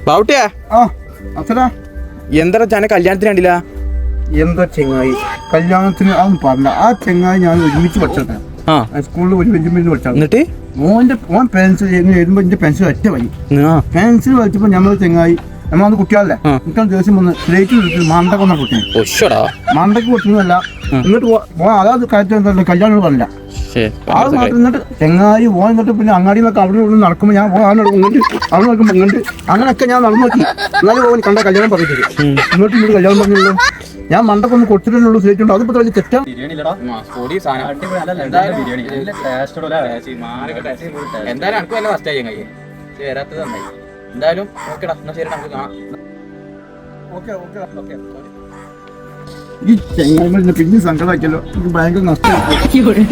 ബാവുട്ടിയാ എന്താ ചാന കല്യാണത്തിന് കണ്ടില്ല? എന്താ ചെങ്ങായി കല്യാണത്തിന് അതൊന്നും പറഞ്ഞ ആ ചെങ്ങായി ഞാൻ ഒരുമിച്ച് പഠിച്ചത് സ്കൂളിൽ ഒരുമിച്ച് പഠിച്ചത്. എന്നിട്ട് ഓൻ പെൻസിൽ എഴുതുമ്പോ എന്റെ പെൻസിൽ ഒറ്റ വഴി പെൻസിൽ വലിച്ചപ്പോ ഞമ്മള് ചെങ്ങായി നമ്മളന്ന് കുട്ടികളല്ലേ കുട്ടികൾ ദിവസം വന്ന് സ്ലേറ്റ് കൊടുത്ത് മണ്ടക്കൊന്ന കുട്ടി മണ്ടക്ക് കൊടുക്കുന്നതല്ല എന്നിട്ട് അതാത് കാര്യത്തിൽ കല്യാണം പറഞ്ഞില്ല. അത് മാത്രം എന്നിട്ട് ചെങ്ങായി പോകാൻ എന്നിട്ട് പിന്നെ അങ്ങാടി നിന്നൊക്കെ അവിടെ ഇവിടെ നടക്കുമ്പോൾ ഞാൻ ഇങ്ങോട്ട് അവിടെ നോക്കുമ്പോൾ ഇങ്ങോട്ട് അങ്ങനെയൊക്കെ ഞാൻ നടന്നു നോക്കി. എന്നാലും പോകാൻ കണ്ട കല്യാണം പറഞ്ഞിട്ട് ഇങ്ങോട്ട് ഇങ്ങോട്ട് കല്യാണം പറഞ്ഞുള്ളൂ. ഞാൻ മണ്ടക്കൊന്ന് കൊടുത്തിട്ടുള്ളൂ സ്ലേറ്റ് ഉണ്ട്. അതിപ്പോ വലിയ തെറ്റാ. എന്തായാലും എനിക്ക് വല്ല ഫസ്റ്റ് ആയി കഴിയും ചേരാത്തത് നന്നായി. എന്തായാലും ഓക്കെടാ, എന്നാ ശരി നമുക്ക് കാണാം. ഈ ചെങ്ങായി പിന്നെ സങ്കടമാക്കിയല്ലോ, എനിക്ക് ഭയങ്കര നഷ്ടമായി.